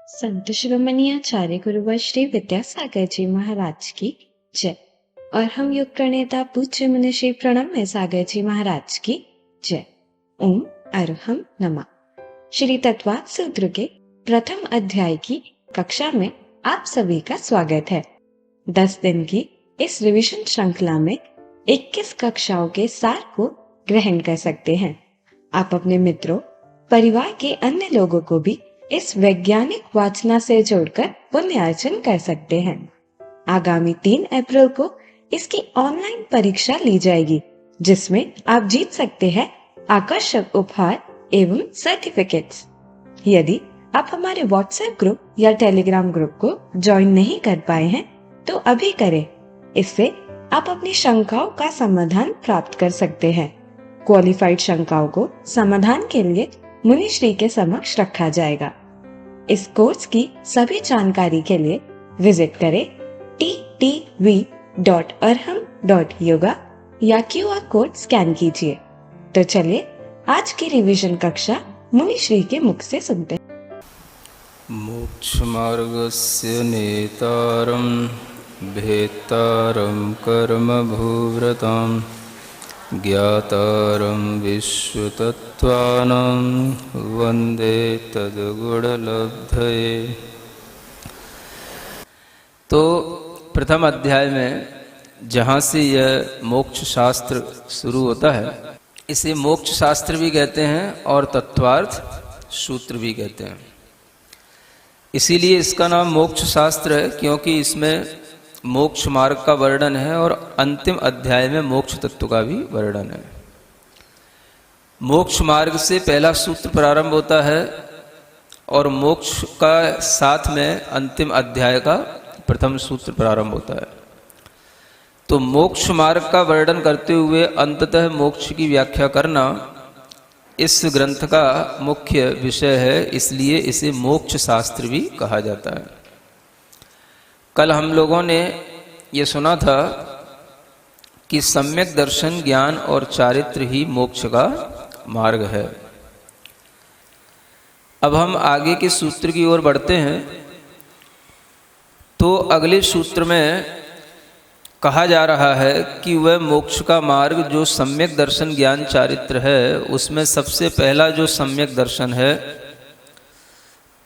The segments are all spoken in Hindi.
संत शिरोमणि आचार्य गुरुवर श्री विद्यासागर जी महाराज की जय। और हम योग प्रणेता पूज्य मुनि श्री प्रणम्य सागर जी महाराज की जय। ओम अरहम नमः। श्री तत्वाद सूत्र के प्रथम अध्याय की कक्षा में आप सभी का स्वागत है। 10 दिन की इस रिवीजन श्रृंखला में 21 कक्षाओं के सार को ग्रहण कर सकते हैं। आप अपने मित्रों, परिवार के अन्य लोगों को भी इस वैज्ञानिक वाचना से जोड़कर पुण्य अर्जन कर सकते हैं। आगामी 3 अप्रैल को इसकी ऑनलाइन परीक्षा ली जाएगी, जिसमें आप जीत सकते हैं आकर्षक उपहार एवं सर्टिफिकेट्स। यदि आप हमारे व्हाट्सएप ग्रुप या टेलीग्राम ग्रुप को ज्वाइन नहीं कर पाए हैं तो अभी करें। इससे आप अपनी शंकाओं का समाधान प्राप्त कर सकते हैं। क्वालिफाइड शंकाओं को समाधान के लिए मुनि श्री के समक्ष रखा जाएगा। इस कोर्स की सभी जानकारी के लिए विजिट करें ttv.arham.yoga या QR कोड स्कैन कीजिए। तो चलिए आज की रिवीजन कक्षा मुनि श्री के मुख से सुनते हैं। मोक्ष मार्गस्य नेतारं भेत्तारं कर्म भूव्रतां ज्ञातारं विश्वतत्त्वानां वन्दे तद्गुणलब्धये। तो प्रथम अध्याय में जहाँ से यह मोक्ष शास्त्र शुरू होता है, इसे मोक्ष शास्त्र भी कहते हैं और तत्वार्थ सूत्र भी कहते हैं। इसीलिए इसका नाम मोक्ष शास्त्र है, क्योंकि इसमें मोक्ष मार्ग का वर्णन है और अंतिम अध्याय में मोक्ष तत्व का भी वर्णन है। मोक्ष मार्ग से पहला सूत्र प्रारंभ होता है और मोक्ष का साथ में अंतिम अध्याय का प्रथम सूत्र प्रारंभ होता है। तो मोक्ष मार्ग का वर्णन करते हुए अंततः मोक्ष की व्याख्या करना इस ग्रंथ का मुख्य विषय है, इसलिए इसे मोक्ष शास्त्र भी कहा जाता है। कल हम लोगों ने ये सुना था कि सम्यक दर्शन, ज्ञान और चारित्र ही मोक्ष का मार्ग है। अब हम आगे के सूत्र की ओर बढ़ते हैं। तो अगले सूत्र में कहा जा रहा है कि वह मोक्ष का मार्ग जो सम्यक दर्शन, ज्ञान, चारित्र है, उसमें सबसे पहला जो सम्यक दर्शन है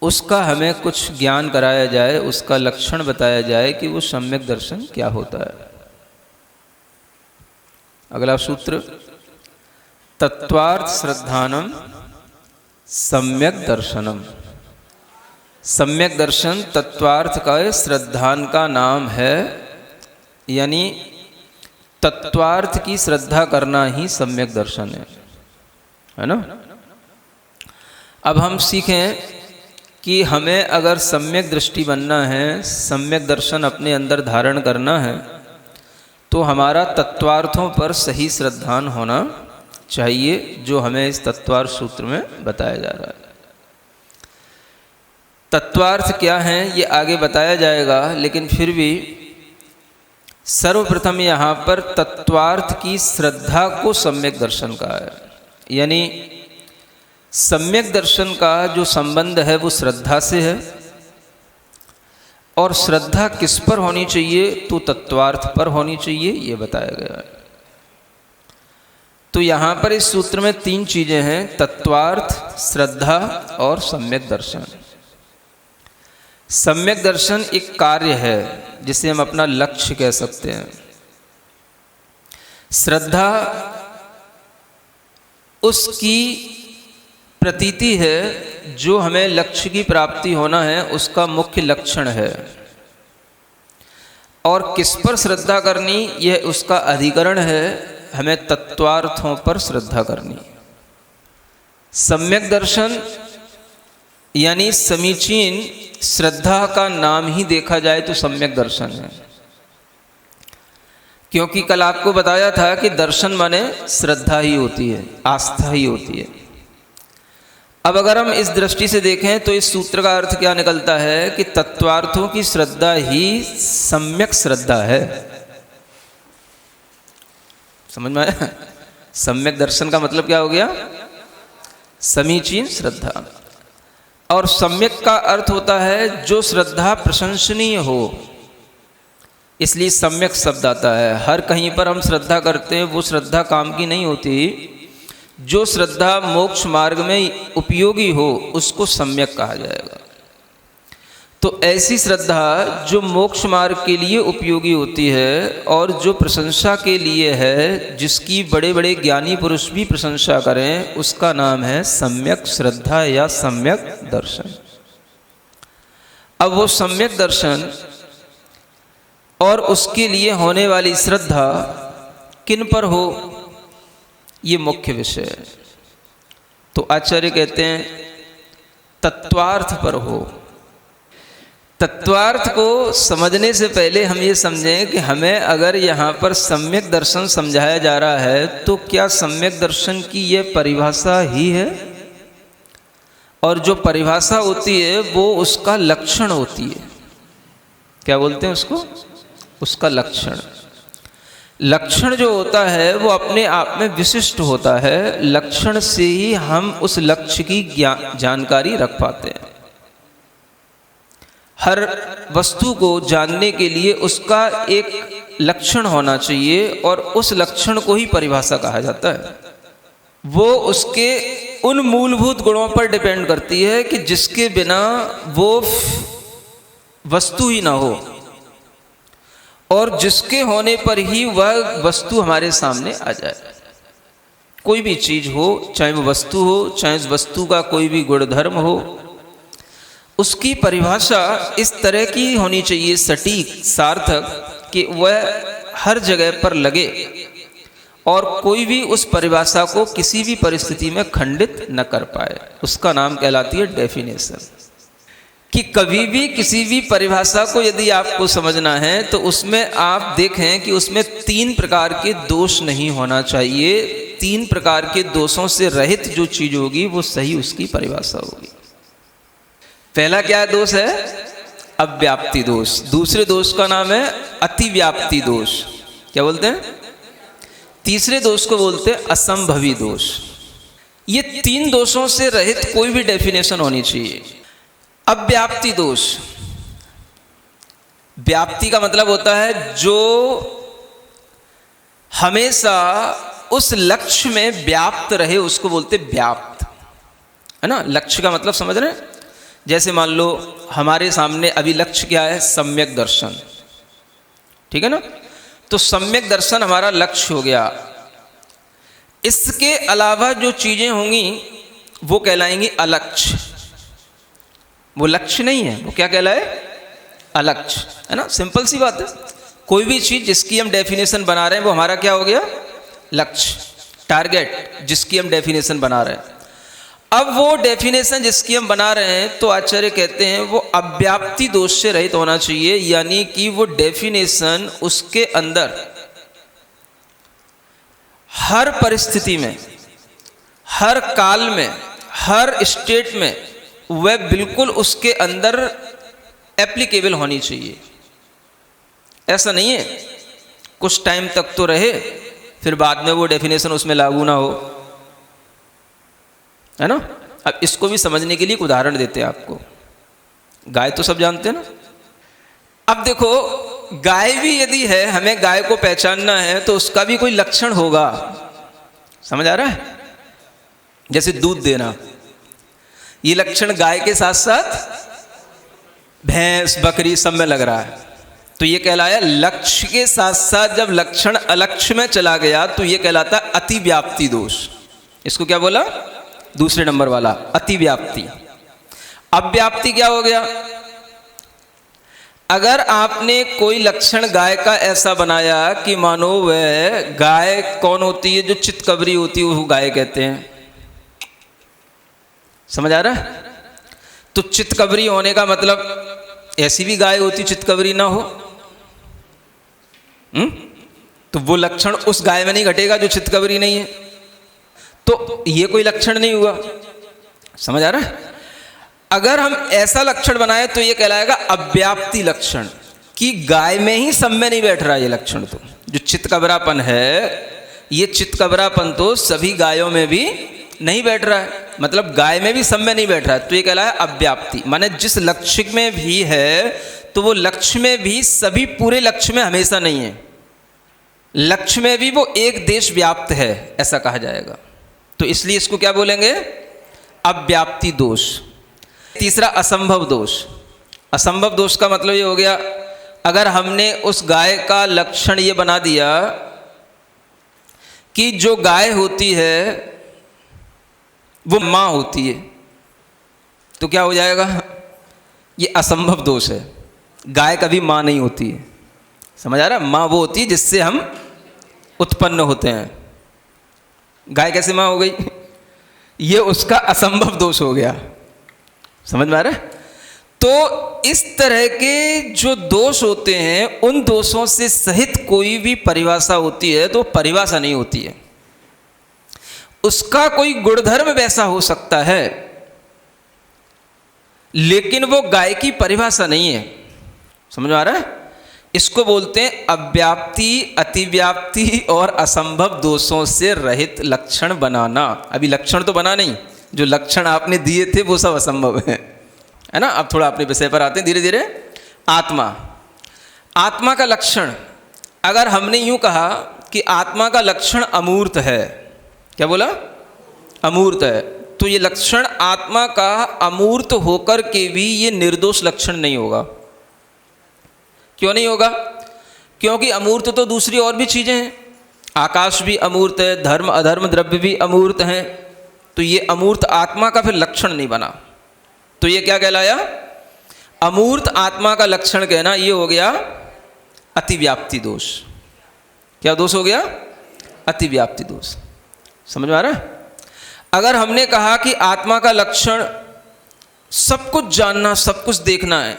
उसका हमें कुछ ज्ञान कराया जाए, उसका लक्षण बताया जाए कि वो सम्यक दर्शन क्या होता है। अगला सूत्र, तत्वार्थ श्रद्धानम सम्यक दर्शनम। सम्यक दर्शन तत्वार्थ का श्रद्धान का नाम है, यानी तत्वार्थ की श्रद्धा करना ही सम्यक दर्शन है ना। अब हम सीखें कि हमें अगर सम्यक दृष्टि बनना है, सम्यक दर्शन अपने अंदर धारण करना है, तो हमारा तत्वार्थों पर सही श्रद्धान होना चाहिए, जो हमें इस तत्वार्थ सूत्र में बताया जा रहा है। तत्वार्थ क्या है ये आगे बताया जाएगा, लेकिन फिर भी सर्वप्रथम यहाँ पर तत्वार्थ की श्रद्धा को सम्यक दर्शन कहा है। यानी सम्यक दर्शन का जो संबंध है वो श्रद्धा से है, और श्रद्धा किस पर होनी चाहिए, तो तत्वार्थ पर होनी चाहिए, ये बताया गया है। तो यहाँ पर इस सूत्र में 3 चीजें हैं, तत्वार्थ, श्रद्धा और सम्यक दर्शन। सम्यक दर्शन एक कार्य है जिसे हम अपना लक्ष्य कह सकते हैं। श्रद्धा उसकी प्रतीति है जो हमें लक्ष्य की प्राप्ति होना है, उसका मुख्य लक्षण है। और किस पर श्रद्धा करनी, यह उसका अधिकरण है, हमें तत्वार्थों पर श्रद्धा करनी। सम्यक दर्शन यानी समीचीन श्रद्धा का नाम ही देखा जाए तो सम्यक दर्शन है, क्योंकि कल आपको बताया था कि दर्शन माने श्रद्धा ही होती है, आस्था ही होती है। अब अगर हम इस दृष्टि से देखें तो इस सूत्र का अर्थ क्या निकलता है कि तत्वार्थों की श्रद्धा ही सम्यक श्रद्धा है। समझ में आया? सम्यक दर्शन का मतलब क्या हो गया? समीचीन श्रद्धा। और सम्यक का अर्थ होता है जो श्रद्धा प्रशंसनीय हो, इसलिए सम्यक शब्द आता है। हर कहीं पर हम श्रद्धा करते हैं, वो श्रद्धा काम की नहीं होती। जो श्रद्धा मोक्ष मार्ग में उपयोगी हो उसको सम्यक कहा जाएगा। तो ऐसी श्रद्धा जो मोक्ष मार्ग के लिए उपयोगी होती है और जो प्रशंसा के लिए है, जिसकी बड़े बड़े ज्ञानी पुरुष भी प्रशंसा करें, उसका नाम है सम्यक श्रद्धा या सम्यक दर्शन। अब वो सम्यक दर्शन और उसके लिए होने वाली श्रद्धा किन पर हो, ये मुख्य विषय है। तो आचार्य कहते हैं तत्वार्थ पर हो। तत्वार्थ को समझने से पहले हम ये समझें कि हमें अगर यहाँ पर सम्यक दर्शन समझाया जा रहा है तो क्या सम्यक दर्शन की ये परिभाषा ही है, और जो परिभाषा होती है वो उसका लक्षण होती है। क्या बोलते हैं उसको? उसका लक्षण। लक्षण जो होता है वो अपने आप में विशिष्ट होता है। लक्षण से ही हम उस लक्ष्य की जानकारी रख पाते हैं। हर वस्तु को जानने के लिए उसका एक लक्षण होना चाहिए और उस लक्षण को ही परिभाषा कहा जाता है। वो उसके उन मूलभूत गुणों पर डिपेंड करती है कि जिसके बिना वो वस्तु ही ना हो और जिसके होने पर ही वह वस्तु हमारे सामने आ जाए। कोई भी चीज हो, चाहे वो वस्तु हो, चाहे उस वस्तु का कोई भी गुणधर्म हो, उसकी परिभाषा इस तरह की होनी चाहिए, सटीक, सार्थक, कि वह हर जगह पर लगे और कोई भी उस परिभाषा को किसी भी परिस्थिति में खंडित न कर पाए। उसका नाम कहलाती है डेफिनेशन। कि कभी भी किसी भी परिभाषा को यदि आपको समझना है तो उसमें आप देखें कि उसमें 3 प्रकार के दोष नहीं होना चाहिए। 3 प्रकार के दोषों से रहित जो चीज होगी वो सही उसकी परिभाषा होगी। पहला क्या दोष है? अव्याप्ति दोष। दूसरे दोष का नाम है अतिव्याप्ति दोष। क्या बोलते हैं? तीसरे दोष को बोलते हैं असंभवी दोष। ये 3 दोषों से रहित कोई भी डेफिनेशन होनी चाहिए। अव्याप्ति दोष, व्याप्ति का मतलब होता है जो हमेशा उस लक्ष्य में व्याप्त रहे, उसको बोलते व्याप्त, है ना। लक्ष्य का मतलब समझ रहे हैं? जैसे मान लो हमारे सामने अभी लक्ष्य क्या है? सम्यक दर्शन, ठीक है ना। तो सम्यक दर्शन हमारा लक्ष्य हो गया। इसके अलावा जो चीजें होंगी वो कहलाएंगी अलक्ष्य। वो लक्ष्य नहीं है, वो क्या कहलाए? अलक्ष्य, है ना। सिंपल सी बात है। कोई भी चीज जिसकी हम डेफिनेशन बना रहे हैं वो हमारा क्या हो गया? लक्ष्य, टारगेट, जिसकी हम डेफिनेशन बना रहे हैं। अब वो डेफिनेशन जिसकी हम बना रहे हैं तो आचार्य कहते हैं वो अव्याप्ति दोष से रहित होना चाहिए। यानी कि वो डेफिनेशन उसके अंदर हर परिस्थिति में, हर काल में, हर स्टेट में वह बिल्कुल उसके अंदर एप्लीकेबल होनी चाहिए। ऐसा नहीं है कुछ टाइम तक तो रहे फिर बाद में वो डेफिनेशन उसमें लागू ना हो, है ना। अब इसको भी समझने के लिए एक उदाहरण देते हैं आपको। गाय तो सब जानते हैं ना। अब देखो गाय भी यदि है, हमें गाय को पहचानना है तो उसका भी कोई लक्षण होगा। समझ आ रहा है? जैसे दूध देना, ये लक्षण गाय के साथ साथ भैंस, बकरी सब में लग रहा है। तो ये कहलाया लक्ष्य के साथ साथ जब लक्षण अलक्ष्य में चला गया तो ये कहलाता है अतिव्याप्ति दोष। इसको क्या बोला? दूसरे नंबर वाला अतिव्याप्ति। अव्याप्ति क्या हो गया? अगर आपने कोई लक्षण गाय का ऐसा बनाया कि मानो वह गाय कौन होती है? जो चितकबरी होती है वो गाय कहते हैं। समझ आ रहा है? तो चितकबरी होने का मतलब ऐसी भी गाय होती चितकबरी ना हो। तो वो लक्षण उस गाय में नहीं घटेगा जो चितकबरी नहीं है। तो ये कोई लक्षण नहीं हुआ। समझ आ रहा है? अगर हम ऐसा लक्षण बनाए तो ये कहलाएगा अव्याप्ति लक्षण, कि गाय में ही सब में नहीं बैठ रहा ये लक्षण। तो जो चितकबरापन है, ये चितकबरापन तो सभी गायों में भी नहीं बैठ रहा है, मतलब गाय में भी सम्य नहीं बैठ रहा है, तो ये कहला है अव्याप्ति। माने जिस लक्ष्य में भी है तो वो लक्ष्य में भी सभी पूरे लक्ष्य में हमेशा नहीं है, लक्ष्य में भी वो एक देश व्याप्त है, ऐसा कहा जाएगा। तो इसलिए इसको क्या बोलेंगे? अव्याप्ति दोष। तीसरा असंभव दोष। असंभव दोष का मतलब ये हो गया, अगर हमने उस गाय का लक्षण ये बना दिया कि जो गाय होती है वो माँ होती है, तो क्या हो जाएगा? ये असंभव दोष है। गाय कभी माँ नहीं होती है, समझ आ रहा? माँ वो होती है जिससे हम उत्पन्न होते हैं। गाय कैसे माँ हो गई? ये उसका असंभव दोष हो गया, समझ में आ रहा है? तो इस तरह के जो दोष होते हैं, उन दोषों से सहित कोई भी परिभाषा होती है तो परिभाषा नहीं होती है। उसका कोई गुणधर्म वैसा हो सकता है, लेकिन वो गाय की परिभाषा नहीं है। समझ में आ रहा है? इसको बोलते हैं अव्याप्ति, अतिव्याप्ति और असंभव दोषों से रहित लक्षण बनाना। अभी लक्षण तो बना नहीं, जो लक्षण आपने दिए थे वो सब असंभव है ना? अब थोड़ा अपने विषय पर आते हैं धीरे धीरे। आत्मा, आत्मा का लक्षण, अगर हमने यूं कहा कि आत्मा का लक्षण अमूर्त है, क्या बोला? अमूर्त है, तो ये लक्षण आत्मा का अमूर्त होकर के भी ये निर्दोष लक्षण नहीं होगा। क्यों नहीं होगा? क्योंकि अमूर्त तो दूसरी और भी चीजें हैं, आकाश भी अमूर्त है, धर्म अधर्म द्रव्य भी अमूर्त हैं, तो ये अमूर्त आत्मा का फिर लक्षण नहीं बना। तो ये क्या कहलाया? अमूर्त आत्मा का लक्षण कहना, ये हो गया अतिव्याप्ति दोष। क्या दोष हो गया? अतिव्याप्ति दोष। समझ में आ रहा है? अगर हमने कहा कि आत्मा का लक्षण सब कुछ जानना, सब कुछ देखना है,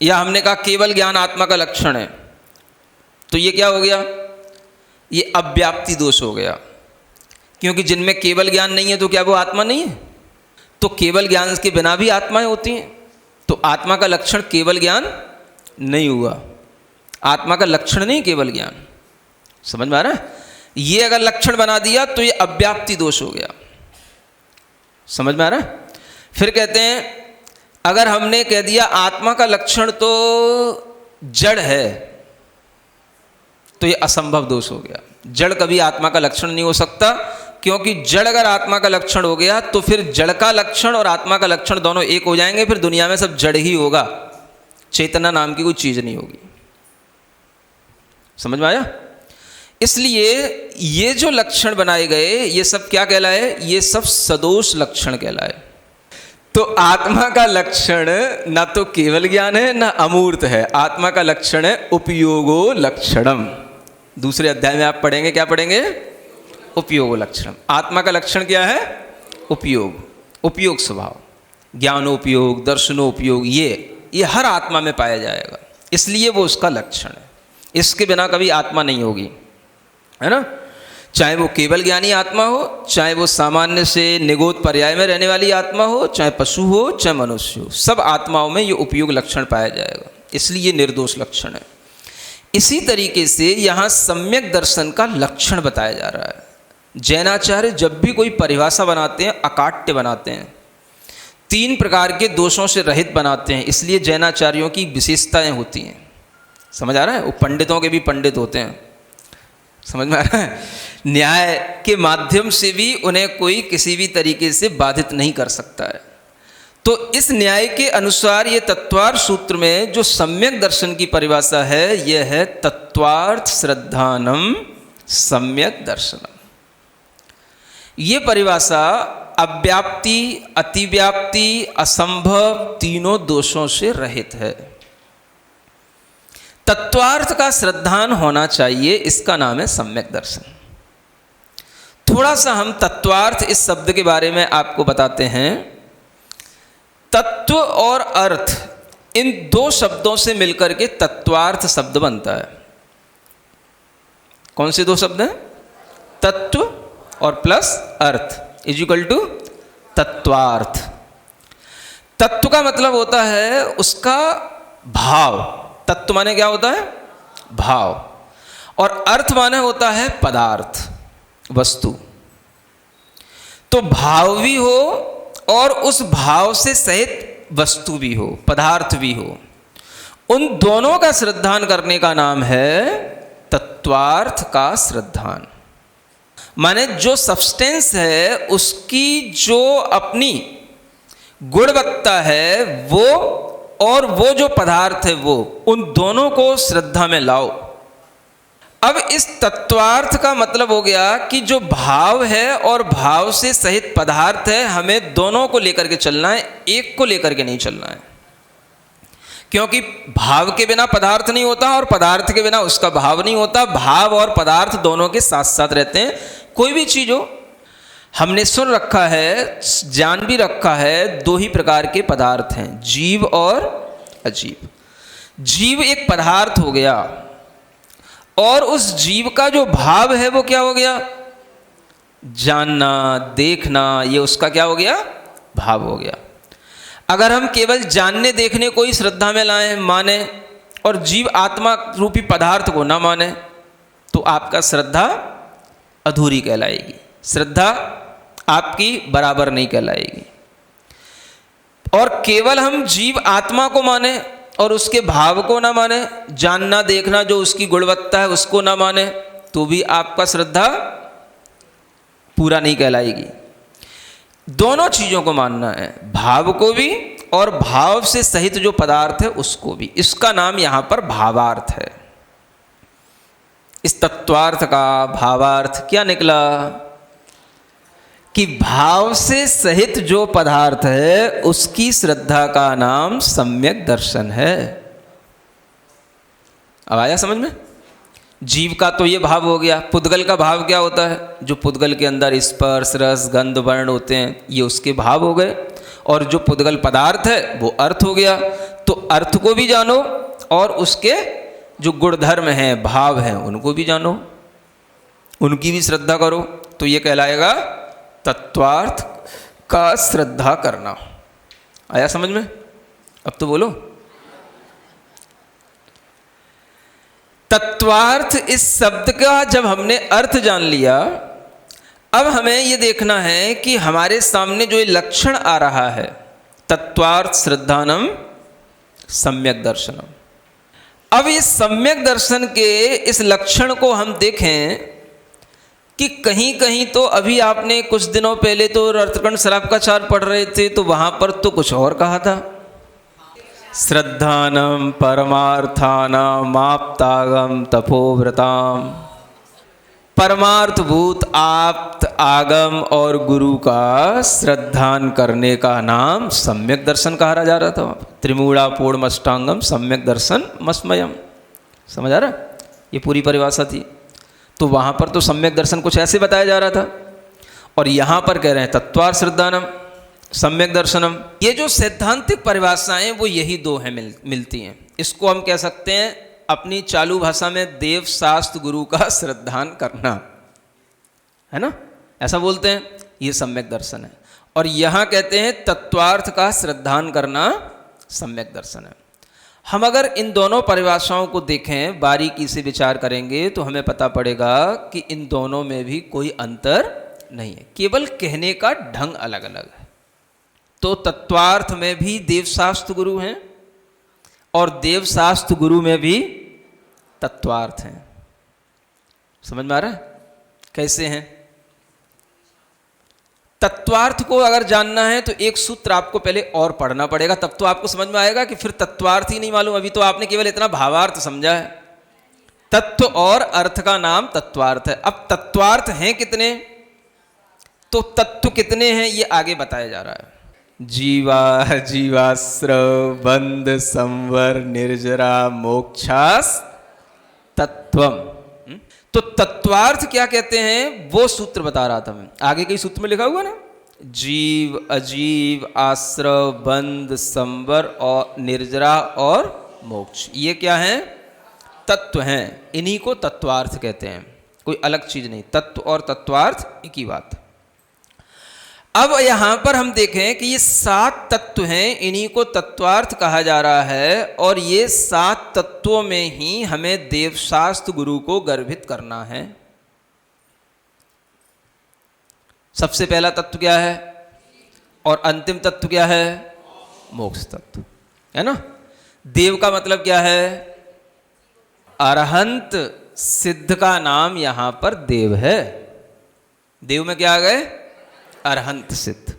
या हमने कहा केवल ज्ञान आत्मा का लक्षण है, तो ये क्या हो गया? ये अव्याप्ति दोष हो गया। क्योंकि जिनमें केवल ज्ञान नहीं है तो क्या वो आत्मा नहीं है? तो केवल ज्ञान के बिना भी आत्माएं होती हैं, तो आत्मा का लक्षण केवल ज्ञान नहीं हुआ। आत्मा का लक्षण नहीं केवल ज्ञान। समझ में आ रहा है? ये अगर लक्षण बना दिया तो ये अव्याप्ति दोष हो गया। समझ में आ रहा है? फिर कहते हैं, अगर हमने कह दिया आत्मा का लक्षण तो जड़ है, तो ये असंभव दोष हो गया। जड़ कभी आत्मा का लक्षण नहीं हो सकता, क्योंकि जड़ अगर आत्मा का लक्षण हो गया तो फिर जड़ का लक्षण और आत्मा का लक्षण दोनों एक हो जाएंगे, फिर दुनिया में सब जड़ ही होगा, चेतना नाम की कोई चीज नहीं होगी। समझ में आया? इसलिए ये जो लक्षण बनाए गए ये सब क्या कहलाए? ये सब सदोष लक्षण कहलाए। तो आत्मा का लक्षण ना तो केवल ज्ञान है ना अमूर्त है, आत्मा का लक्षण है उपयोगो लक्षणम। दूसरे अध्याय में आप पढ़ेंगे, क्या पढ़ेंगे? उपयोगो लक्षणम। आत्मा का लक्षण क्या है? उपयोग, उपयोग स्वभाव, ज्ञानोपयोग, दर्शनोपयोग, ये हर आत्मा में पाया जाएगा, इसलिए वो उसका लक्षण है। इसके बिना कभी आत्मा नहीं होगी, है ना? चाहे वो केवल ज्ञानी आत्मा हो, चाहे वो सामान्य से निगोद पर्याय में रहने वाली आत्मा हो, चाहे पशु हो, चाहे मनुष्य हो, सब आत्माओं में ये उपयोग लक्षण पाया जाएगा, इसलिए ये निर्दोष लक्षण है। इसी तरीके से यहाँ सम्यक दर्शन का लक्षण बताया जा रहा है। जैनाचार्य जब भी कोई परिभाषा बनाते हैं, अकाट्य बनाते हैं, 3 प्रकार के दोषों से रहित बनाते हैं, इसलिए जैनाचार्यों की विशेषताएं होती हैं। समझ आ रहा है? वो पंडितों के भी पंडित होते हैं, समझ में आ रहा है? न्याय के माध्यम से भी उन्हें कोई किसी भी तरीके से बाधित नहीं कर सकता है। तो इस न्याय के अनुसार ये तत्वार्थ सूत्र में जो सम्यक दर्शन की परिभाषा है, यह है तत्वार्थ श्रद्धानम सम्यक दर्शनम। ये परिभाषा अव्याप्ति, अतिव्याप्ति, असंभव तीनों दोषों से रहित है। तत्वार्थ का श्रद्धान होना चाहिए, इसका नाम है सम्यक दर्शन। थोड़ा सा हम तत्वार्थ इस शब्द के बारे में आपको बताते हैं। तत्व और अर्थ, इन 2 शब्दों से मिलकर के तत्वार्थ शब्द बनता है। कौन से 2 शब्द हैं? तत्व और प्लस अर्थ इज इक्वल टू तत्वार्थ। तत्व का मतलब होता है उसका भाव। तत्व माने क्या होता है? भाव। और अर्थ माने होता है पदार्थ, वस्तु। तो भाव भी हो और उस भाव से सहित वस्तु भी हो, पदार्थ भी हो, उन दोनों का श्रद्धान करने का नाम है तत्वार्थ का श्रद्धान। माने जो सब्सटेंस है उसकी जो अपनी गुणवत्ता है वो, और वो जो पदार्थ है वो, उन दोनों को श्रद्धा में लाओ। अब इस तत्वार्थ का मतलब हो गया कि जो भाव है और भाव से सहित पदार्थ है, हमें दोनों को लेकर के चलना है, एक को लेकर के नहीं चलना है। क्योंकि भाव के बिना पदार्थ नहीं होता और पदार्थ के बिना उसका भाव नहीं होता। भाव और पदार्थ दोनों के साथ साथ रहते हैं। कोई भी चीज हो, हमने सुन रखा है, जान भी रखा है, दो ही प्रकार के पदार्थ हैं, जीव और अजीव। जीव एक पदार्थ हो गया और उस जीव का जो भाव है वो क्या हो गया? जानना, देखना, ये उसका क्या हो गया? भाव हो गया। अगर हम केवल जानने देखने को ही श्रद्धा में लाएं, माने, और जीव आत्मा रूपी पदार्थ को ना माने, तो आपका श्रद्धा अधूरी कहलाएगी, श्रद्धा आपकी बराबर नहीं कहलाएगी। और केवल हम जीव आत्मा को माने और उसके भाव को ना माने, जानना देखना जो उसकी गुणवत्ता है उसको ना माने, तो भी आपका श्रद्धा पूरा नहीं कहलाएगी। दोनों चीजों को मानना है, भाव को भी और भाव से सहित जो पदार्थ है उसको भी। इसका नाम यहां पर भावार्थ है। इस तत्वार्थ का भावार्थ क्या निकला? कि भाव से सहित जो पदार्थ है उसकी श्रद्धा का नाम सम्यक दर्शन है। अब आया समझ में? जीव का तो ये भाव हो गया। पुद्गल का भाव क्या होता है? जो पुद्गल के अंदर स्पर्श, रस, गंध, वर्ण होते हैं, ये उसके भाव हो गए। और जो पुद्गल पदार्थ है वो अर्थ हो गया। तो अर्थ को भी जानो और उसके जो गुणधर्म हैं, भाव हैं, उनको भी जानो, उनकी भी श्रद्धा करो। तो ये कहलाएगा तत्वार्थ का श्रद्धा करना। आया समझ में? अब तो बोलो। तत्वार्थ इस शब्द का जब हमने अर्थ जान लिया, अब हमें ये देखना है कि हमारे सामने जो ये लक्षण आ रहा है, तत्वार्थ श्रद्धानम सम्यक दर्शनम। अब इस सम्यक दर्शन के इस लक्षण को हम देखें कि कहीं कहीं तो अभी आपने कुछ दिनों पहले तो रत्कंड शराब का चार पढ़ रहे थे, तो वहां पर तो कुछ और कहा था। श्रद्धानम परमार्थानाम आप्तागम तपोव्रताम। परमार्थभूत आप्त, आगम और गुरु का श्रद्धान करने का नाम सम्यक दर्शन कहा जा रहा था। त्रिमूढ़ा पूर्णमष्टांगम सम्यक दर्शन मस्मयम। समझ आ रहा? ये पूरी परिभाषा थी। तो वहां पर तो सम्यक दर्शन कुछ ऐसे बताया जा रहा था, और यहां पर कह रहे हैं तत्वार्थ श्रद्धानम सम्यक दर्शनम। ये जो सैद्धांतिक परिभाषाएं वो यही दो हैं, मिलती हैं। इसको हम कह सकते हैं अपनी चालू भाषा में देव शास्त्र गुरु का श्रद्धान करना, है ना? ऐसा बोलते हैं, ये सम्यक दर्शन है। और यहां कहते हैं तत्वार्थ का श्रद्धान करना सम्यक दर्शन है। हम अगर इन दोनों परिभाषाओं को देखें, बारीकी से विचार करेंगे, तो हमें पता पड़ेगा कि इन दोनों में भी कोई अंतर नहीं है, केवल कहने का ढंग अलग अलग है। तो तत्वार्थ में भी देवशास्त्र गुरु हैं और देवशास्त्र गुरु में भी तत्वार्थ हैं। समझ में आ रहा है? कैसे हैं? तत्वार्थ को अगर जानना है तो एक सूत्र आपको पहले और पढ़ना पड़ेगा, तब तो आपको समझ में आएगा कि फिर तत्वार्थ ही नहीं मालूम। अभी तो आपने केवल इतना भावार्थ समझा है। तत्व और अर्थ का नाम तत्वार्थ है। अब तत्वार्थ हैं कितने, तो तत्व कितने हैं ये आगे बताया जा रहा है। जीवा, जीवाश्रव, बंध, संवर, निर्जरा, मोक्षास तत्वम। तो तत्वार्थ क्या कहते हैं वो सूत्र बता रहा था मैं। आगे कई सूत्र में लिखा हुआ ना, जीव, अजीव, आश्रव, बंध, संवर और निर्जरा और मोक्ष, ये क्या है? तत्व हैं। इन्हीं को तत्वार्थ कहते हैं, कोई अलग चीज नहीं। तत्व और तत्वार्थ एक ही बात। अब यहां पर हम देखें कि ये 7 तत्व हैं, इन्हीं को तत्वार्थ कहा जा रहा है। और ये 7 तत्वों में ही हमें देवशास्त्र गुरु को गर्भित करना है। सबसे पहला तत्व क्या है और अंतिम तत्व क्या है? मोक्ष तत्व, है ना। देव का मतलब क्या है? अरहंत सिद्ध का नाम यहां पर देव है। देव में क्या आ गए? अरहंत सिद्ध।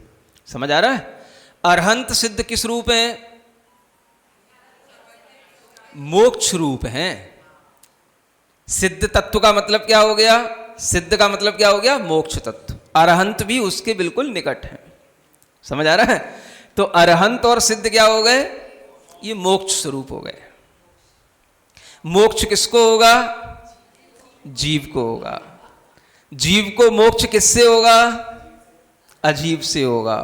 समझ आ रहा है? अरहंत सिद्ध किस रूप है? मोक्ष रूप है। सिद्ध तत्व का मतलब क्या हो गया? सिद्ध का मतलब क्या हो गया? मोक्ष तत्व। अरहंत भी उसके बिल्कुल निकट है। समझ आ रहा है? तो अरहंत और सिद्ध क्या हो गए? ये मोक्ष स्वरूप हो गए। मोक्ष किसको होगा? जीव को होगा। जीव को मोक्ष किससे होगा? अजीव से होगा।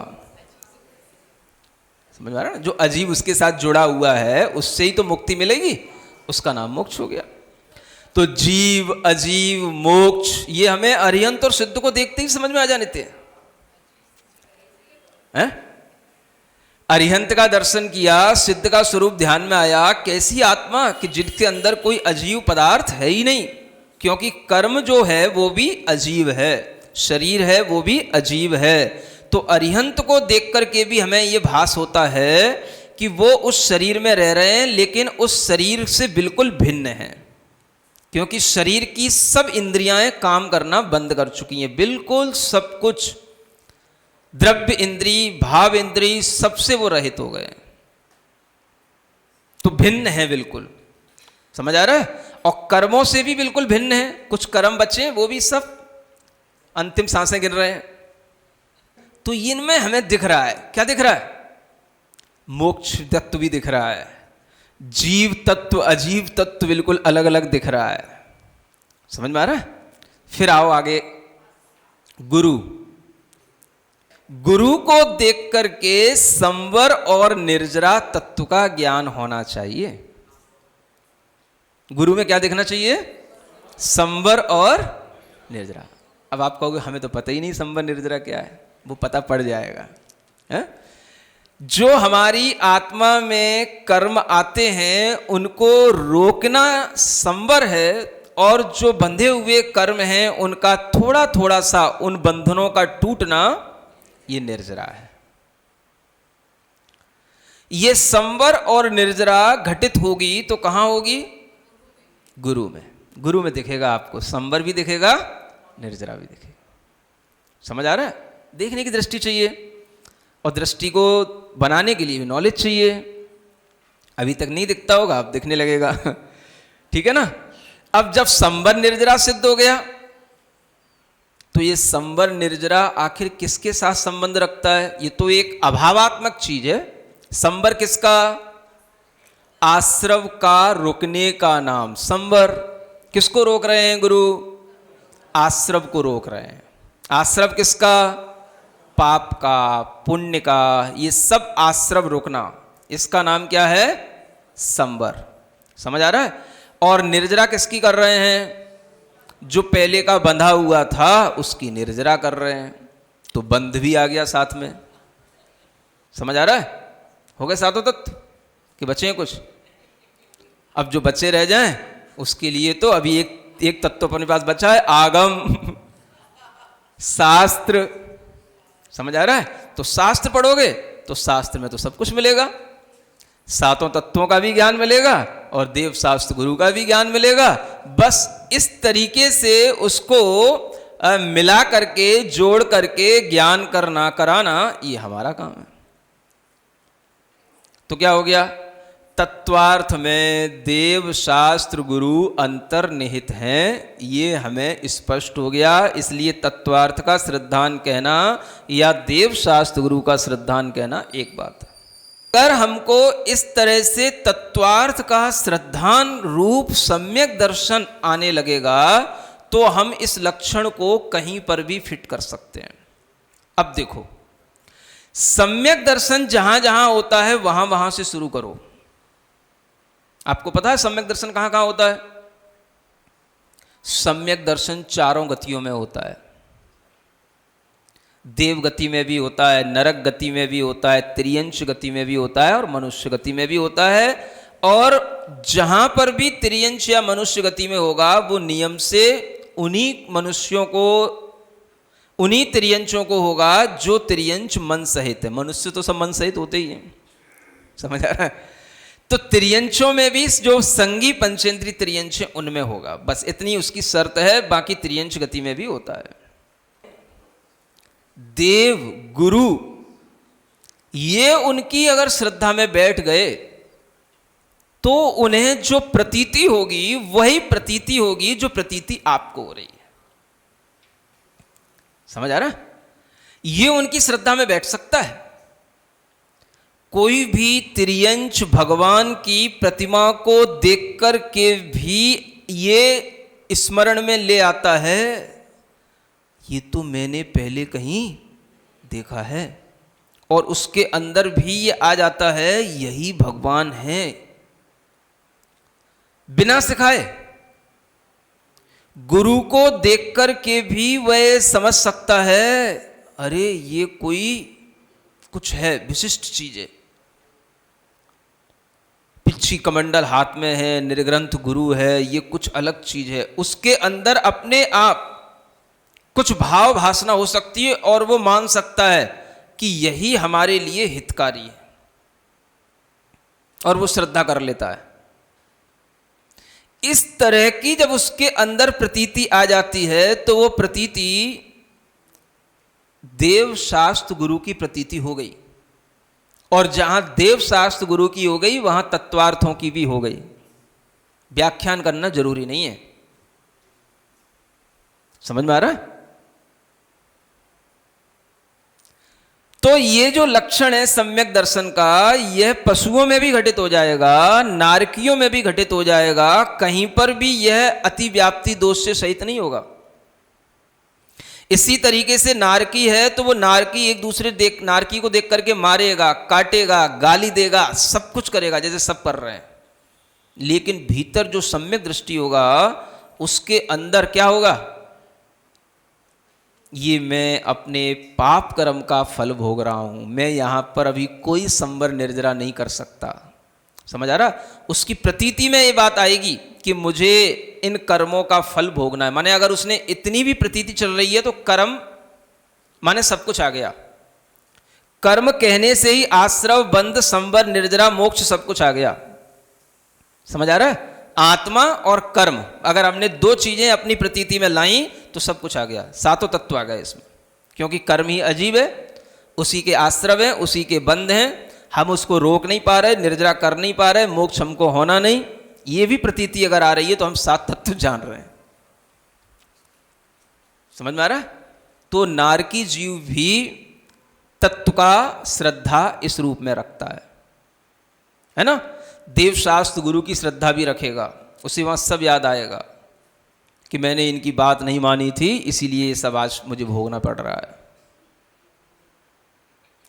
समझ आ रहा है? जो अजीव उसके साथ जुड़ा हुआ है उससे ही तो मुक्ति मिलेगी, उसका नाम मोक्ष हो गया। तो जीव, अजीव, मोक्ष, ये हमें अरिहंत और सिद्ध को देखते ही समझ में आ जाने थे। अरिहंत का दर्शन किया, सिद्ध का स्वरूप ध्यान में आया। कैसी आत्मा कि जिसके अंदर कोई अजीव पदार्थ है ही नहीं, क्योंकि कर्म जो है वो भी अजीव है, शरीर है वो भी अजीव है। तो अरिहंत को देख करके भी हमें ये भास होता है कि वो उस शरीर में रह रहे हैं, लेकिन उस शरीर से बिल्कुल भिन्न है, क्योंकि शरीर की सब इंद्रियां काम करना बंद कर चुकी हैं। बिल्कुल सब कुछ, द्रव्य इंद्री, भाव इंद्री, सबसे वो रहित हो गए। तो भिन्न है बिल्कुल। समझ आ रहा है? और कर्मों से भी बिल्कुल भिन्न है। कुछ कर्म बचे, वो भी सब अंतिम सांसें गिन रहे हैं। तो इनमें हमें दिख रहा है, क्या दिख रहा है? मोक्ष तत्व भी दिख रहा है, जीव तत्व, अजीव तत्व बिल्कुल अलग अलग दिख रहा है। समझ में आ रहा है? फिर आओ आगे। गुरु, गुरु को देख करके संवर और निर्जरा तत्व का ज्ञान होना चाहिए। गुरु में क्या देखना चाहिए? संवर और निर्जरा। अब आप कहोगे हमें तो पता ही नहीं संवर निर्जरा क्या है। वो पता पड़ जाएगा, है? जो हमारी आत्मा में कर्म आते हैं उनको रोकना संवर है, और जो बंधे हुए कर्म हैं उनका थोड़ा थोड़ा सा उन बंधनों का टूटना, ये निर्जरा है। ये संवर और निर्जरा घटित होगी तो कहां होगी? गुरु में। गुरु में दिखेगा आपको, संवर भी दिखेगा, निर्जरा भी दिखेगा। समझ आ रहा है? देखने की दृष्टि चाहिए, और दृष्टि को बनाने के लिए भी नॉलेज चाहिए। अभी तक नहीं दिखता होगा, अब दिखने लगेगा। ठीक है ना? अब जब संवर निर्जरा सिद्ध हो गया, तो ये संवर निर्जरा आखिर किसके साथ संबंध रखता है? ये तो एक अभावात्मक चीज है। संवर किसका? आश्रव का रुकने का नाम संवर। किसको रोक रहे हैं गुरु? आश्रव को रोक रहे हैं। आश्रव किसका? पाप का, पुण्य का, ये सब आश्रव रोकना, इसका नाम क्या है? संवर। समझ आ रहा है? और निर्जरा किसकी कर रहे हैं? जो पहले का बंधा हुआ था उसकी निर्जरा कर रहे हैं। तो बंध भी आ गया साथ में। समझ आ रहा है? हो गए सातों तत्व कि बचे हैं कुछ? अब जो बचे रह जाएं उसके लिए तो अभी एक तत्व अपने पास बचा है, आगम शास्त्र। समझ आ रहा है? तो शास्त्र पढ़ोगे तो शास्त्र में तो सब कुछ मिलेगा। सातों तत्वों का भी ज्ञान मिलेगा और देव शास्त्र गुरु का भी ज्ञान मिलेगा। बस इस तरीके से उसको मिला करके, जोड़ करके ज्ञान करना, कराना, ये हमारा काम है। तो क्या हो गया? तत्वार्थ में देव शास्त्र गुरु अंतर्निहित हैं, ये हमें स्पष्ट हो गया। इसलिए तत्वार्थ का श्रद्धान कहना या देव शास्त्र गुरु का श्रद्धान कहना एक बात है। अगर हमको इस तरह से तत्वार्थ का श्रद्धान रूप सम्यक दर्शन आने लगेगा तो हम इस लक्षण को कहीं पर भी फिट कर सकते हैं। अब देखो, सम्यक दर्शन जहां जहां होता है वहां वहां से शुरू करो। आपको पता है सम्यक दर्शन कहां कहां होता है? सम्यक दर्शन चारों गतियों में होता है। देव गति में भी होता है, नरक गति में भी होता है, त्रियंश गति में भी होता है और मनुष्य गति में भी होता है। और जहां पर भी त्रियंश या मनुष्य गति में होगा वो नियम से उन्हीं मनुष्यों को उन्हीं त्रियंचों को होगा जो त्रियंच मन सहित है। मनुष्य तो सब मन सहित होते ही हैं, समझ आ रहा है? तो त्रियंचों में भी जो संगी पंचेंद्रीय त्रियंच है उनमें होगा, बस इतनी उसकी शर्त है। बाकी त्रियंच गति में भी होता है। देव गुरु ये उनकी अगर श्रद्धा में बैठ गए तो उन्हें जो प्रतीति होगी वही प्रतीति होगी जो प्रतीति आपको हो रही है। समझ आ रहा? ये उनकी श्रद्धा में बैठ सकता है। कोई भी त्रियंच भगवान की प्रतिमा को देखकर के भी ये स्मरण में ले आता है, ये तो मैंने पहले कहीं देखा है, और उसके अंदर भी ये आ जाता है यही भगवान है। बिना सिखाए गुरु को देखकर के भी वह समझ सकता है, अरे ये कोई कुछ है, विशिष्ट चीज है। पिच्छी कमंडल हाथ में है, निर्ग्रंथ गुरु है, ये कुछ अलग चीज है। उसके अंदर अपने आप कुछ भाव भासना हो सकती है और वो मान सकता है कि यही हमारे लिए हितकारी है, और वो श्रद्धा कर लेता है। इस तरह की जब उसके अंदर प्रतीति आ जाती है तो वो प्रतीति देव शास्त्र गुरु की प्रतीति हो गई, और जहां देव शास्त्र गुरु की हो गई वहां तत्वार्थों की भी हो गई। व्याख्यान करना जरूरी नहीं है। समझ में आ रहा है? तो ये जो लक्षण है सम्यक दर्शन का, यह पशुओं में भी घटित हो जाएगा, नारकियों में भी घटित हो जाएगा। कहीं पर भी यह अतिव्याप्ति दोष से सहित नहीं होगा। इसी तरीके से नारकी है तो वो नारकी एक दूसरे नारकी को देख करके मारेगा, काटेगा, गाली देगा, सब कुछ करेगा जैसे सब कर रहे हैं। लेकिन भीतर जो सम्यक दृष्टि होगा उसके अंदर क्या होगा? ये मैं अपने पाप कर्म का फल भोग रहा हूं, मैं यहां पर अभी कोई संवर निर्जरा नहीं कर सकता। समझ आ रहा? उसकी प्रतीति में ये बात आएगी कि मुझे इन कर्मों का फल भोगना है। माने अगर उसने इतनी भी प्रतीति चल रही है तो कर्म माने सब कुछ आ गया। कर्म कहने से ही आश्रव, बंध, संवर, निर्जरा, मोक्ष सब कुछ आ गया। समझ आ रहा है? आत्मा और कर्म अगर हमने दो चीजें अपनी प्रतीति में लाई तो सब कुछ आ गया, सातों तत्व आ गए इसमें। क्योंकि कर्म ही अजीब है, उसी के आश्रव है, उसी के बंध हैं, हम उसको रोक नहीं पा रहे, निर्जरा कर नहीं पा रहे, मोक्ष हमको होना नहीं। ये भी प्रतीति अगर आ रही है तो हम सात तत्व जान रहे हैं। समझ में आ रहा है? तो नारकी जीव भी तत्व का श्रद्धा इस रूप में रखता है ना? देव शास्त्र गुरु की श्रद्धा भी रखेगा, उसे वहां सब याद आएगा कि मैंने इनकी बात नहीं मानी थी, इसीलिए ये सब आज मुझे भोगना पड़ रहा है।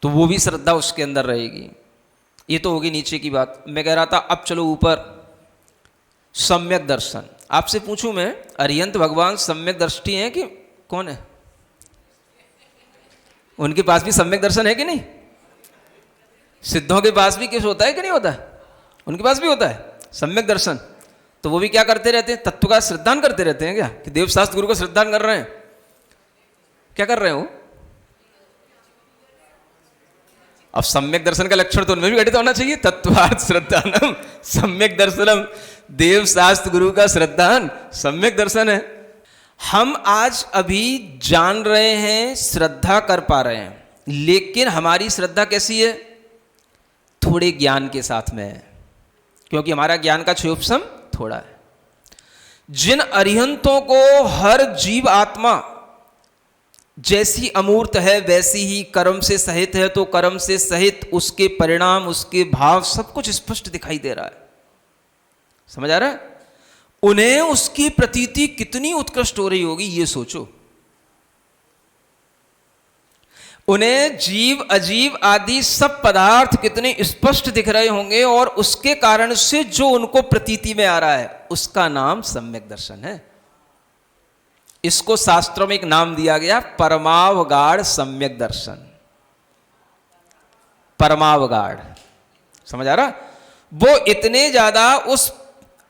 तो वो भी श्रद्धा उसके अंदर रहेगी। ये तो होगी नीचे की बात। मैं कह रहा था अब चलो ऊपर, सम्यक दर्शन। आपसे पूछूं मैं, अरिहंत भगवान सम्यक दृष्टि हैं कि कौन है? उनके पास भी सम्यक दर्शन है कि नहीं? सिद्धों के पास भी किस होता है कि नहीं होता है? उनके पास भी होता है सम्यक दर्शन। तो वो भी क्या करते रहते हैं? तत्व का श्रद्धान करते रहते हैं क्या? कि देव शास्त्र गुरु का श्रद्धान कर रहे हैं? क्या कर रहे हो? अब सम्यक दर्शन का लक्षण तो उनमें भी घटित होना चाहिए। तत्वार्थ श्रद्धानम सम्यक दर्शनम, देव शास्त्र गुरु का श्रद्धान सम्यक दर्शन है। हम आज अभी जान रहे हैं, श्रद्धा कर पा रहे हैं, लेकिन हमारी श्रद्धा कैसी है? थोड़े ज्ञान के साथ में है, क्योंकि हमारा ज्ञान का क्षयोपशम थोड़ा है। जिन अरिहंतों को हर जीव आत्मा जैसी अमूर्त है वैसी ही कर्म से सहित है, तो कर्म से सहित उसके परिणाम, उसके भाव सब कुछ स्पष्ट दिखाई दे रहा है। समझ आ रहा है? उन्हें उसकी प्रतीति कितनी उत्कृष्ट हो रही होगी ये सोचो। उन्हें जीव अजीव आदि सब पदार्थ कितने स्पष्ट दिख रहे होंगे, और उसके कारण से जो उनको प्रतीति में आ रहा है उसका नाम सम्यक दर्शन है। इसको शास्त्रों में एक नाम दिया गया, परमावगाढ़ सम्यक दर्शन। परमावगाढ़, समझ आ रहा? वो इतने ज्यादा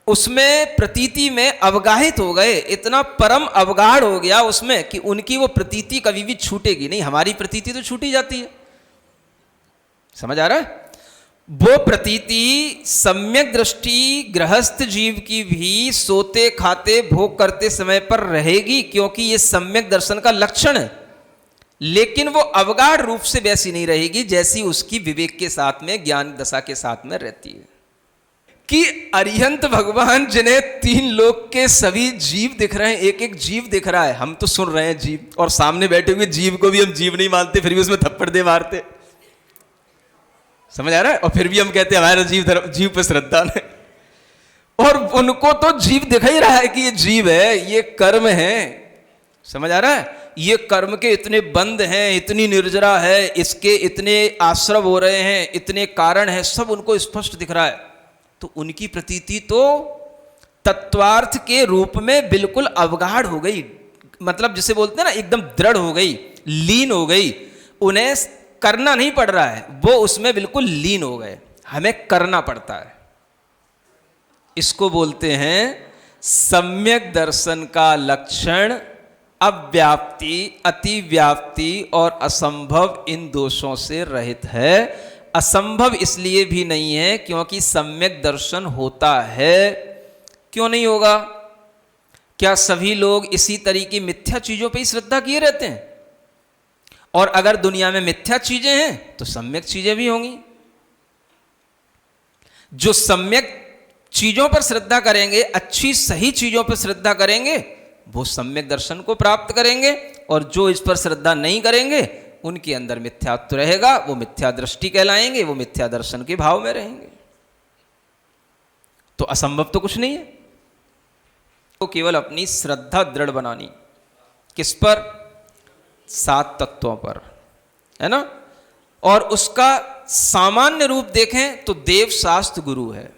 उसमें प्रतीति में अवगाहित हो गए, इतना परम अवगाढ़ हो गया उसमें कि उनकी वो प्रतीति कभी भी छूटेगी नहीं। हमारी प्रतीति तो छूटी जाती है, समझ आ रहा है? वो प्रतीति सम्यक दृष्टि गृहस्थ जीव की भी सोते खाते भोग करते समय पर रहेगी, क्योंकि ये सम्यक दर्शन का लक्षण है। लेकिन वो अवगाढ़ रूप से वैसी नहीं रहेगी जैसी उसकी विवेक के साथ में, ज्ञान दशा के साथ में रहती है। कि अरिहंत भगवान जिन्हें तीन लोक के सभी जीव दिख रहे हैं, एक एक जीव दिख रहा है, हम तो सुन रहे हैं जीव, और सामने बैठे हुए जीव को भी हम जीव नहीं मानते, फिर भी उसमें थप्पड़ दे मारते, समझ आ रहा है? और फिर भी हम कहते हैं हमारा जीव पर श्रद्धा है, और उनको तो जीव दिख ही रहा है कि ये जीव है, ये कर्म है, समझ आ रहा है? ये कर्म के इतने बंध हैं, इतनी निर्जरा है, इसके इतने आश्रव हो रहे हैं, इतने कारण हैं, सब उनको स्पष्ट दिख रहा है। तो उनकी प्रतीति तो तत्वार्थ के रूप में बिल्कुल अवगाढ़ हो गई, मतलब जिसे बोलते हैं ना एकदम दृढ़ हो गई, लीन हो गई। उन्हें करना नहीं पड़ रहा है, वो उसमें बिल्कुल लीन हो गए, हमें करना पड़ता है। इसको बोलते हैं सम्यक दर्शन का लक्षण अव्याप्ति, अतिव्याप्ति और असंभव, इन दोषों से रहित है। असंभव इसलिए भी नहीं है क्योंकि सम्यक दर्शन होता है। क्यों नहीं होगा? क्या सभी लोग इसी तरीके मिथ्या चीजों पे ही श्रद्धा किए रहते हैं? और अगर दुनिया में मिथ्या चीजें हैं तो सम्यक चीजें भी होंगी। जो सम्यक चीजों पर श्रद्धा करेंगे, अच्छी सही चीजों पर श्रद्धा करेंगे, वो सम्यक दर्शन को प्राप्त करेंगे, और जो इस पर श्रद्धा नहीं करेंगे उनके अंदर मिथ्यात्व रहेगा, वो मिथ्या दृष्टि कहलाएंगे, वो मिथ्या दर्शन के भाव में रहेंगे। तो असंभव तो कुछ नहीं है। तो केवल अपनी श्रद्धा दृढ़ बनानी, किस पर? 7 तत्वों पर, है ना? और उसका सामान्य रूप देखें तो देव शास्त्र गुरु है,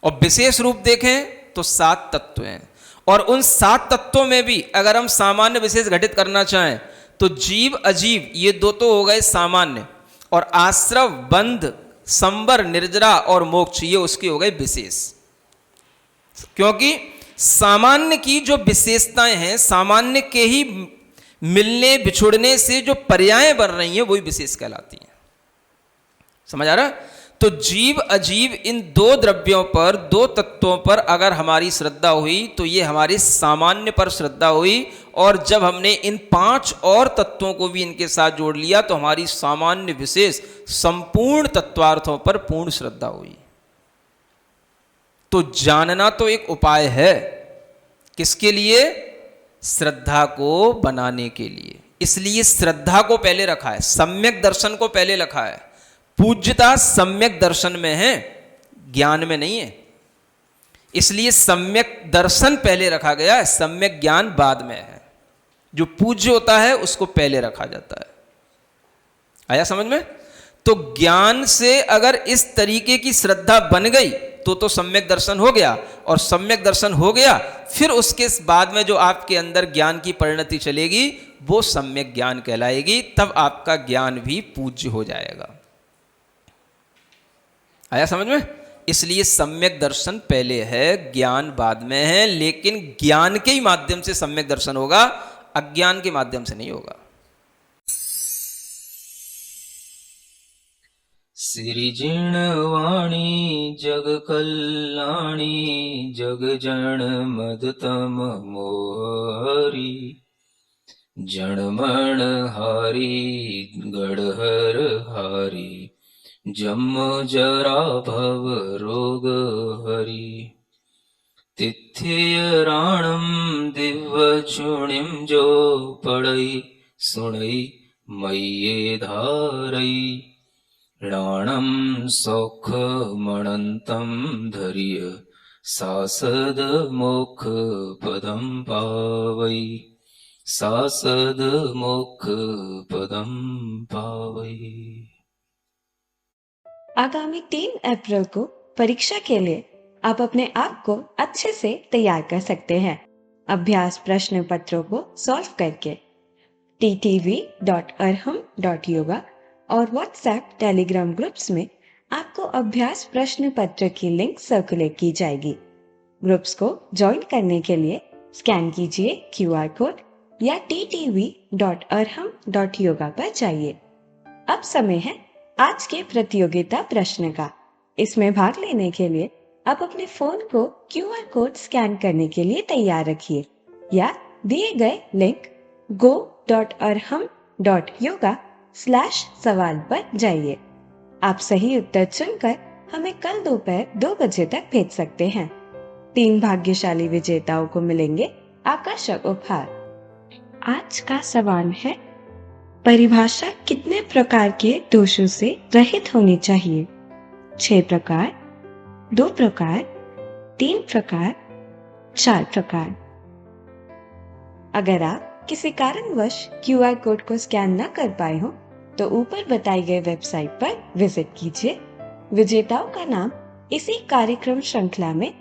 और विशेष रूप देखें तो 7 तत्व हैं। और उन 7 तत्वों में भी अगर हम सामान्य विशेष घटित करना चाहें तो जीव अजीव ये 2 तो हो गए सामान्य, और आश्रव बंध संबर निर्जरा और मोक्ष ये उसके हो गए विशेष। क्योंकि सामान्य की जो विशेषताएं हैं, सामान्य के ही मिलने बिछुड़ने से जो पर्याय बन रही हैं वही विशेष कहलाती हैं। समझ आ रहा है? तो जीव अजीव इन 2 द्रव्यों पर, 2 तत्वों पर अगर हमारी श्रद्धा हुई तो ये हमारे सामान्य पर श्रद्धा हुई, और जब हमने इन 5 और तत्वों को भी इनके साथ जोड़ लिया तो हमारी सामान्य विशेष संपूर्ण तत्वार्थों पर पूर्ण श्रद्धा हुई। तो जानना तो एक उपाय है, किसके लिए? श्रद्धा को बनाने के लिए। इसलिए श्रद्धा को पहले रखा है, सम्यक दर्शन को पहले रखा है। पूज्यता सम्यक दर्शन में है, ज्ञान में नहीं है। इसलिए सम्यक दर्शन पहले रखा गया है, सम्यक ज्ञान बाद में है। जो पूज्य होता है उसको पहले रखा जाता है। आया समझ में? तो ज्ञान से अगर इस तरीके की श्रद्धा बन गई तो सम्यक दर्शन हो गया, और सम्यक दर्शन हो गया फिर उसके बाद में जो आपके अंदर ज्ञान की परिणति चलेगी वो सम्यक ज्ञान कहलाएगी। तब आपका ज्ञान भी पूज्य हो जाएगा। आया समझ में? इसलिए सम्यक दर्शन पहले है, ज्ञान बाद में है। लेकिन ज्ञान के ही माध्यम से सम्यक दर्शन होगा, अज्ञान के माध्यम से नहीं होगा। सिरिजिणवाणी जग कल्याणी जग जन मदतम मोहरी जनमण हारी गढ़हर हारी जम जरा भव रोग हरि तिथ्य राणम दिव्य चुणिम जो पड़ई सुणई मय्ये धारई राणम सौख मणंतम धर्य सासद मोक्ष पदम पावई सासद मोक्ष पदम पावई। आगामी 3 अप्रैल को परीक्षा के लिए आप अपने आप को अच्छे से तैयार कर सकते हैं। अभ्यास प्रश्न पत्रों को सॉल्व करके ttv.arham.yoga और व्हाट्सएप टेलीग्राम ग्रुप्स में आपको अभ्यास प्रश्न पत्र की लिंक सर्कुलेट की जाएगी। ग्रुप्स को ज्वाइन करने के लिए स्कैन कीजिए QR कोड या ttv.arham.yoga पर जाइए। अब समय है आज के प्रतियोगिता प्रश्न का। इसमें भाग लेने के लिए आप अपने फोन को QR कोड स्कैन करने के लिए तैयार रखिए या दिए गए लिंक go.arham.yoga/सवाल पर जाइए। आप सही उत्तर चुनकर हमें कल दोपहर 2 बजे तक भेज सकते हैं। 3 भाग्यशाली विजेताओं को मिलेंगे आकर्षक उपहार। आज का सवाल है, परिभाषा कितने प्रकार के दोषों से रहित होनी चाहिए? 6 प्रकार, 2 प्रकार, 3 प्रकार, 4 प्रकार। अगर आप किसी कारणवश QR कोड को स्कैन न कर पाए हो तो ऊपर बताई गई वेबसाइट पर विजिट कीजिए। विजेताओं का नाम इसी कार्यक्रम श्रृंखला में